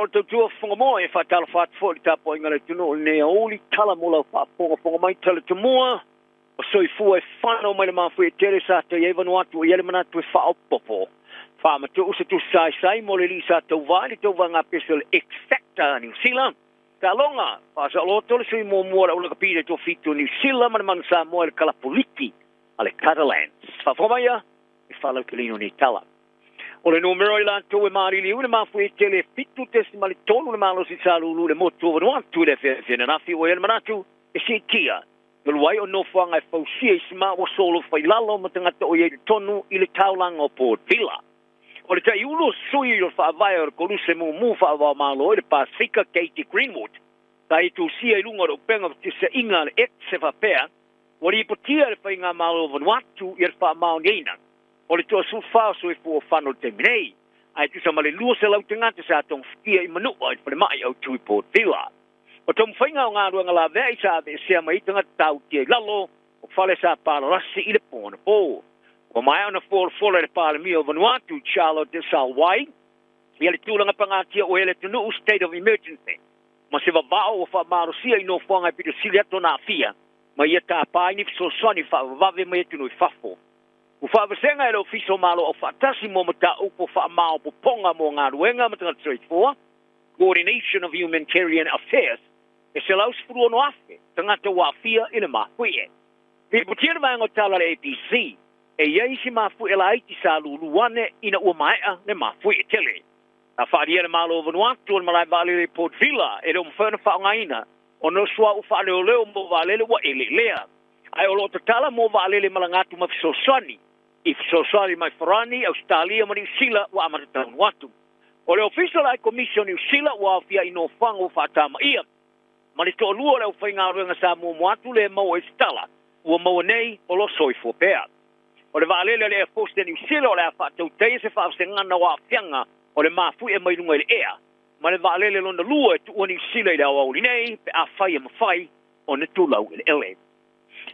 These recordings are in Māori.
o te tua whanga moa e whatala whatfo li tapo inga le tuno ne oli tala mola whaponga mai tala te mua o soi fua e whanau mai le mafu e tere sa te iewanu atu e ele manatu e whao popo wha tu usa tu sai mo le li sa tau vai le tau vanga pesel X Factor New Zealand ta longa wha sa loto le sui mua mua la ula kapire to fitu New Zealand man man sa moa le kalapoliki ale Catalans wha whamaya e whalau ke lino ni tala o le numero i lantou e marili ule mafu e tele fitu tesi mali tonu le malo si salulu le motu o nuantu le fena nafi o ele manatu e si tia le luai o no whanga e fausia i sima o solo fai lalo ma tangata o ye tonu i le taulanga o Port Vila. O le tai ulo sui o whaavai o le koluse mu whaavai malo o le Pasifika Katie Greenwood. Tai tu sia i lunga o penga tisa inga le ek se whapea o le ipotia le whai ngā malo o Vanuatu i le whaamao ngeina. O le toa sufa so e fu o whanau te minei. Ai tu sa male lua se lau te ngata sa tong whikia i manua i whare mai au tui Port Vila. O tom whainga o ngā ruanga la vea i sa ave sea mai tanga tau tia lalo o whale sa pāla rasi i le pōna pō. O mai ana fōla le pāla mi o Vanuatu Charlotte de Salwai. I ale tūlanga pangatia o ele tunu state of emergency. Ma se vavao o whamaro sia i no whanga i pito sili ato nā fia. Ma ia tā pāi ni fisosoni whavave mai tunu i whafo. O whaawasenga e lo fiso malo o whaatasi mo mata upo whaamao po ponga mo ngā ruenga matanga straightforward. Coordination of Humanitarian Affairs. E se lau spuru ono afe, tangata wafia ina mafuie. Pe putia na vaenga o tala le APC, e iei si mafuie la aiti sa luluane ina ua maea ne mafuie tele. Na whaaria na malo o Vanuatu on malai vale le Port Vila, e leo mwhana whaongaina, o no sua u whaale leo mo valele wa ele lea. Ai o lota tala mo valele malangatu ma fisosani, i fisosani mai Wharani, Australia, ma New Zealand wa amatata Vanuatu. O le official ai Commission New Zealand wa afia ino whango whaatama ia, ma le toa lua leo whainga ruenga sa mua moatu le mau e stala, ua mau nei o lo soi fōpea. O le vaalele le Air Force de New Zealand o le a whaatau teia se whaafse ngana wa afianga o le mafu e mai lunga i le ea. Ma le vaalele lona lua e tu ua New Zealand le au auli nei, pe a whai e mawhai o ne tūlau i le ele.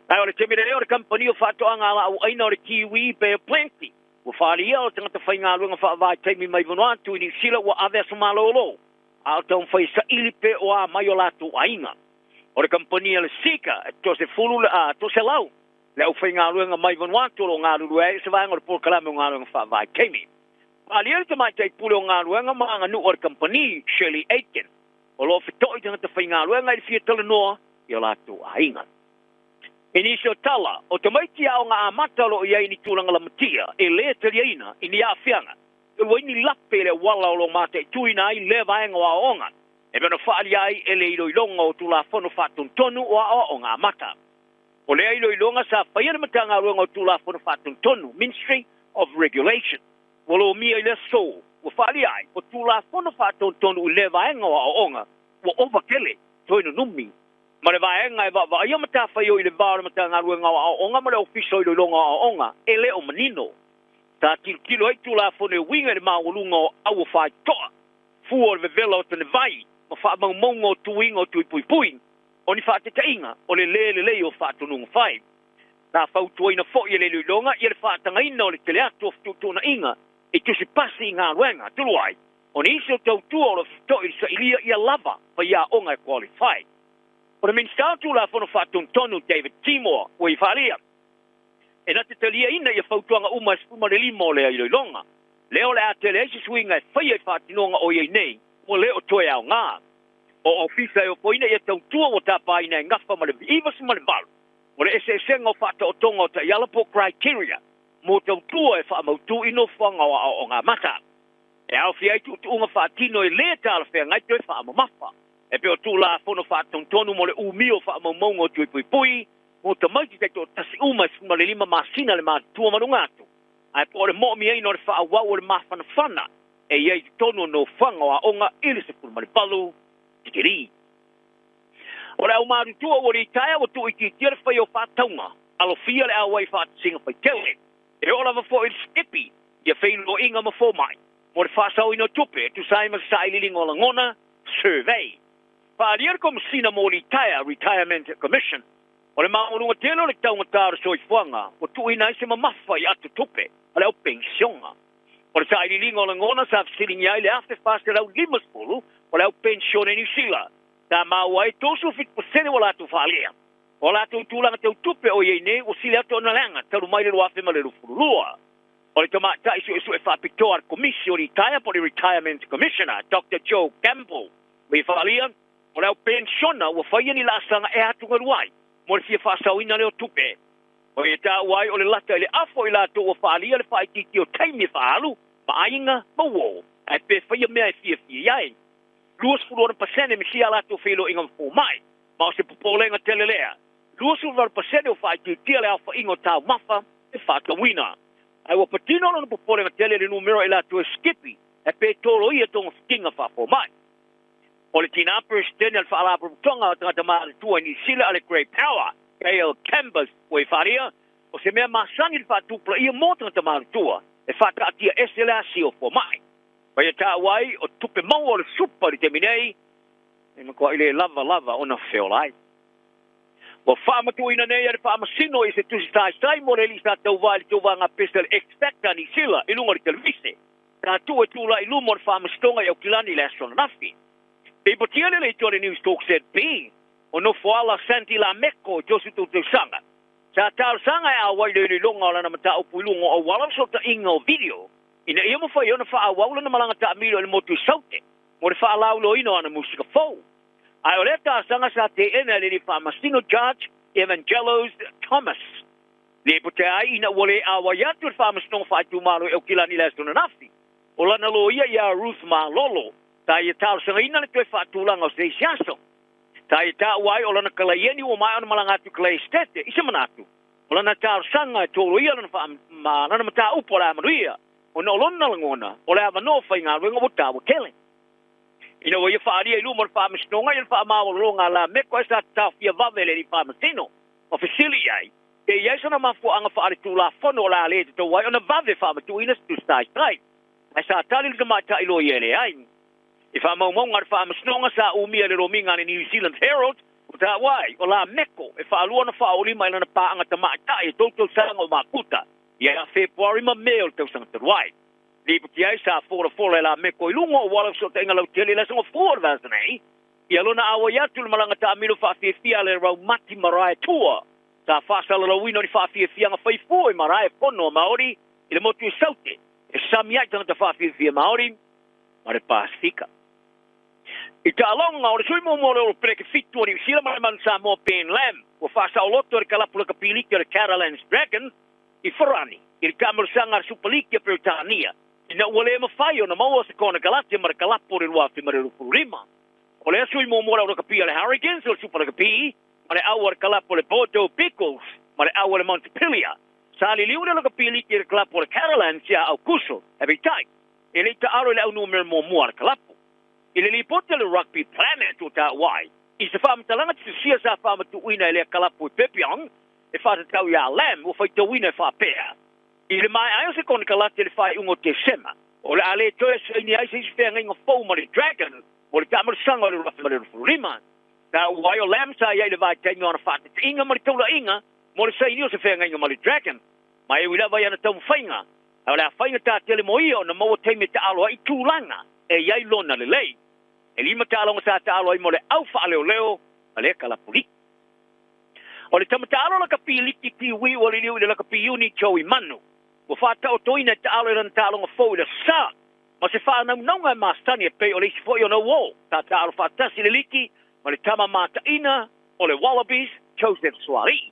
Ai o le temire leo le company o whaatoanga ala au aina o le Kiwi Bay Plenty. Ua whaalia o tangata whainga ruenga whaavai teimi mai Vanuatu i New Zealand ua ave asumalo lo. Au tau mwhai sa ilipe o a mai o lato ainga. O le kampania le sika, to se fulu to se lau. Le au whai ngā ruenga mai Vanuatu o ngā ruru e, se vaenga o le pōkalame o ngā ruenga whaavai keimi. Ali ele te mai tai pule o ngā ruenga maa ngā nu o le kampani, Shirley Aitken. O lo whitoi tangata whai ngā ruenga i fia tala noa i o lato ainga. E nisi o tala, o te maiti au ngā amatalo i ai ni tūlanga la matia, e lea taliaina, i ni awhianga. E waini lape le wala o lo mate tuina ai le vaenga wa onga. E bena whaali ai e le iloilonga o tula whanu whatun tonu o a o ngā mata. O le iloilonga sa whaiana matanga ruanga o tula whanu whatun tonu, Ministry of Regulation. Walo mia i le so, o whaali ai, o tula whanu whatun tonu i le vaenga wa o onga, o ovakele, toina numi. Ma le vaenga e wa ia mata whaio i le vāra matanga ruanga o a onga, ma le ofiso iloilonga o onga, e le o manino. Ta kilo ai tula fone winga le maulunga o au whai toa. Fua o vevela o tane vai, ma wha maunga o tuinga o tui pui pui. O ni wha te tainga, o le o wha tununga whai. Ta whautua ina fo i le luilonga, i le wha tangaina o le tele atu o ftutuna inga, e tusi pasi i ngā ruenga, tuluai. O ni isi o tautua o le fitoi sa ilia i a lava, pa ia onga e qualify. O le minstau tula fone wha tonu David Timor, o i whalia. E na te talia ina ia whautuanga uma e spuma le limo lea i loilonga. Leo le atele eisi swinga e whaia i whaatinonga o iei nei, o leo toe au ngā. O ofisa e o poina ia tautua o tapa ina e ngafa ma le vivas ma le valu. O le ese esenga o whaata o tonga o ta ialapo criteria, mo tautua e whaamautu ino whanga o ngā mata. E au fia i tu unga whaatino e lea tala whea ngai tue whaamamafa. E peo tu la fono whaatontonu mo le umio whaamamonga o tui pui pui, o te maiti te to tasi uma suma le lima masina le mātua manungatu. Ai po le mo'mi eino le whaawau o le mawhana whana, e iei tono no whanga o a onga ili se pulma le palu, tikiri. O le au marutua o le itaia o tu iti tia le whai o whātaunga, alo fia le awai whātasinga whai tele. E o lava fo il skipi, ia whailo inga ma fo mai. Mo le whāsau ino tupe, tu saima sa ililingo la ngona, survey. Whaarier kom sina mo le itaia, Retirement Commission, o le maunga telo le taunga tāra soi whanga, o tu ina se mamafa i atu tupe, ale o pensionga. O le sa ililinga o le ngona sa fisilingi ai le afte fast lau 50 o lau pensione New Zealand. Ta mawai tosu fit pasene o latu whalia. O latu tūlanga tau tupe o iei nei o sile atu ona langa taru mai le wafe ma le rufurulua. O le tamata isu e whapitoa komisi o retire po le Retirement Commissioner, Dr. Joe Campbell. Me whalia, o lau pensiona o whaia ni lasanga e atu ngaruai. Mo le fia whasawina leo tupe. O e tā wai o le lata le afo i lato o whalia le whaititi o taimi whaalu, maainga, mawo. Ai pe whaia mea e fia iai. 20% me sia lato whelo inga mfo mai. Ma o se popolenga telelea. 20% o whaititi le alfa ingo tau mafa e whakawina. Ai wa patino no popolenga tele le numero e lato e skipi. E pe tolo ia tonga whikinga whafo mai. O le tina presidente al whaala protonga o tangata maa tua ni sila ale Grey Power. Gail Canvas o e wharia, o se mea masangi le whatupla ia mōtanga ta mārutua, e whaka atia SLRC o fo mai. Pai tā wai, o tupe mau o le supa li te minei, e mako ile lava o na whiolai. O whaamatu ina nei ale whaamasino i se tusi tai mo le lisa tau vai le tau wanga pesa le X-Factor ni sila i lunga le televise. Tā tu e tūla i lumo le whaamastonga i au kilani le astronafi. Te ipotiane le tore News Talk said B, o no foala Santi la Meko Josu tu sanga. Sa tal sanga e awai le longa la na mata upu lungo o wala so ta inga o video. Ina ia mo fai ona fa awau na malanga ta milo le motu saute. Mo le fa laulo ino ana musika fo. Ai ole ta sanga sa te ena le fa masino Judge Evangelos Thomas. Le putai ina wole awai atu fa masino fa tu malo e kila ni la sona nafi. Ola na lo ia Ruth Malolo. Ta ia tal sanga ina le fa tu langa o se siaso. Ta ita wai o lana kalaieni o mai ona malanga tu kalai stete isa manatu o lana tar sanga tolo ia lana fa ma lana mata upora manuia o no lona langona o le ava no fa inga wenga bota o kele ina wo ia fa ali lu mo fa misnonga ia fa ma o longa la me ko sa ta fia vavele ni fa masino o fasili ai e ia sona ma fu anga fa ali tu la fono la le to wai ona vave fa tu ina tu stai stai ai sa tali le mata ilo yele ai. If I'm among our farmers, no, sa umia le rominga ni New Zealand Herald, ta wai, o la meko, e fa alua na fa oli mai na pa anga ta mata e toto sanga o makuta. Ia February ma mail te sanga te wai. Li puti ai sa fora la meko i lungo o wala so te inga lau tele la sanga for vas nei. Ia lona awa ya tu malanga ta milo fa fia le rau mati marai tua. Sa fa sa la wino ni fa fia nga fai foi marai pono maori, ile motu saute. E samia tanga ta fa fia maori, mare pasifika. Ita alonga o le sui mo o preke fitu ni sila man sa mo pen lam o fa sa loto le kala pula kapili ke Caroline's Dragon I forani il kamar sangar supalik ke Britania ina wale ma fayo na mo se kona galati mar kala por il wafi mar il rima o le sui mo o kapia le Hurricanes o super kapi mare awar kala por le Bordeaux Pickles mare awar Montpellier sali liu le kapili ke kala por Caroline sia au kuso every time ele ta aro le numero mo kala ile lipote le rugby planet o ta wai I se fam talanga te sia sa fam tu ina le kalapu pepiang e fa tau ya lam o fa tu ina fa pea ile mai ai se kon kalate le fa ungo te sema o le ale to se ni ai se fe ngai fo mo le dragon o le tamar sanga le rima ta wai o lam sa ya le vai tengo na fa te inga mo tu la inga mo le se ni o se fe ngai mo le dragon mai wi la vai na tau fainga o le fainga ta tele mo io na mo te me ta alo I tulanga e yai lona le lei e lima tālonga sa tālo I mo le au wha leo a le kalapuli. O le tamatalo la kapi liki ki wi o le liu le la kapi uni chau I manu. O whata o toina tālo I ran tālonga fōi le sa. Ma se wha naunga e māstani e pei o le isi fōi o na wō. Tā tālo whatasi le liki ma le tama māta ina o le wallabies Joseph Swari.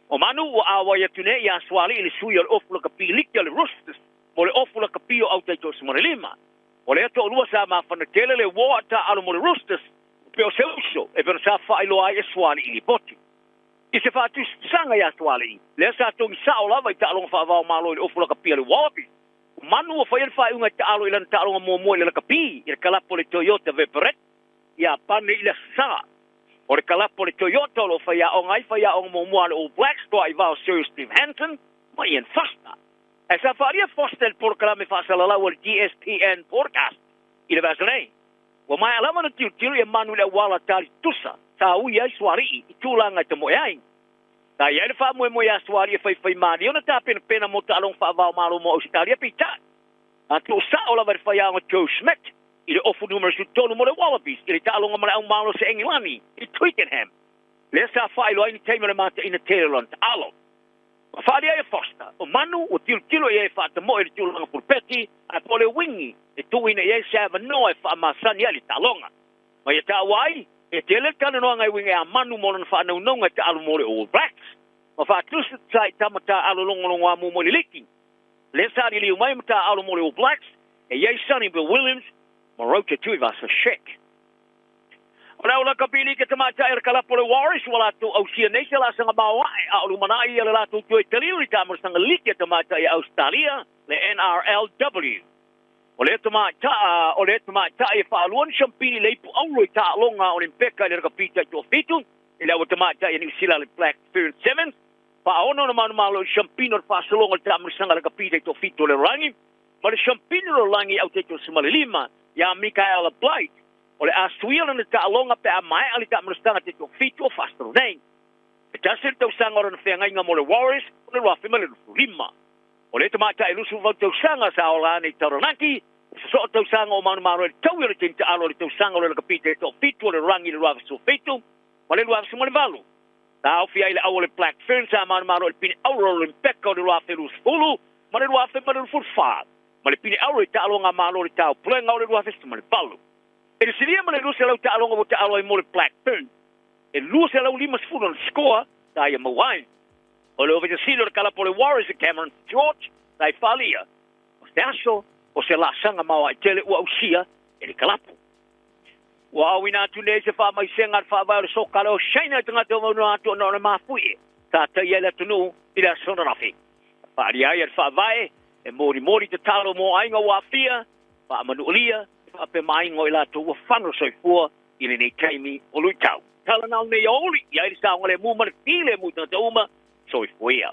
O manu o awai atune I a Swari le sui o le ofu la kapi liki o le roosters mo le ofu la kapi o autai Joseph Marelima. O le ato lua sa mawhana tele le wā ata alo mo le roosters, pe o se uso, e pera sa whailo ai e swali I li poti. I se whātu sanga ia swali I, le sa tongi sa o lava I ta alonga whaavao malo I le ofula kapia le wallaby. Manu o whaian whaiunga I ta alo I lana ta alonga mua le kapi, I le kalapo le Toyota Veperet, ia pane I le sa. O le kalapo le Toyota lo whaia o ngai whaia o mua le All Blacks, toa I vao Sir Steve Hansen, ma Ian Foster. E sa faria Foster por kalame whasalala o le GSPN podcast. I le vasanei. Wa mai alama na tiru I Emmanuel e wala tari tusa. Sa ui ai swari I tūlanga te moe ai. Ta iai le wha moe moe a swari e whai maari. Ona ta pena mo ta along wha vau malo mo Australia pita. Tu sa ola vai fai ang Joe Schmidt. I ofu numero su tolu mo le Wallabies. I talonga mo ang malo sa Engilani. I Twickenham. Lesa fai lo ai teimere mata ina Taylor alo. Fadi ai fosta. O manu o tilo e fa te mo e tilo nga pulpeti a pole wingi. E tu ina e sa no e fa masani ali talonga. Ma ia ta wai e tele kana no ngai wingi a manu mo na fa no nga ta alo mo le All Blacks. Ma fa tu sai tamata alo longo amu mo le liki. Lesa ali li mai mata alo mo le All Blacks. E ye Sonny Bill Williams. Marota tu va sa shek. Ora ola kapili ke tamata er kala pole Warriors wala tu Oceania la sanga bawa a lumana ia la tu tu teliuri tamer sanga like tamata ia Australia le NRLW. Ole tamata ia fa luon champini le pu au ta longa on impeka le kapita tu fitu ila tamata ia New Zealand Black Ferns 7 pa ono na malo champino fa solonga tamer sanga le kapita tu fitu le rangi. Ma le champino langi au te tu Somalilima ya Michael Blight. Ole asuil na ta longa pe mai ali ta mrstanga te to fito faster nei. Ta ser to sanga ora fenga inga mo le Warriors, le wa family lima. Ole te mata ilusu vo to sanga sa ola ni Taranaki, so to sanga o manu maro to ile te alo to sanga le kapite to fito le rangi le wa so fito. Ma le wa so mo le valu. Ta o fia ile awole Black Ferns a manu maro le pini auro le pecco le wa felus fulu, ma le wa family for fa. Ma le pini auro ta longa malo le ta plenga le wa festo mo le valu. E seria mana lusa lau ta alonga mo ta alo mo le Black Ferns. E lusa lau lima sfuru on score ta ia mawai. O le over the senior kala po le Warriors e Cameron George ta i falia. O se aso o se la sanga mawa i tele ua usia e le kalapo. Wa awina tu ne se fa mai senga fa va o so kala o shaina tanga to no ato no le mafui. Ta ta ia le tunu i la sona rafi. Fa ia ia fa vai e mori te talo mo ainga wa fia fa manulia. Ape mai ngoi la tu whanu soifua i le nei taimi o lui tau. Tala nau nei oli, i aere sa ngole mu martile mu tana te uma soifua ia.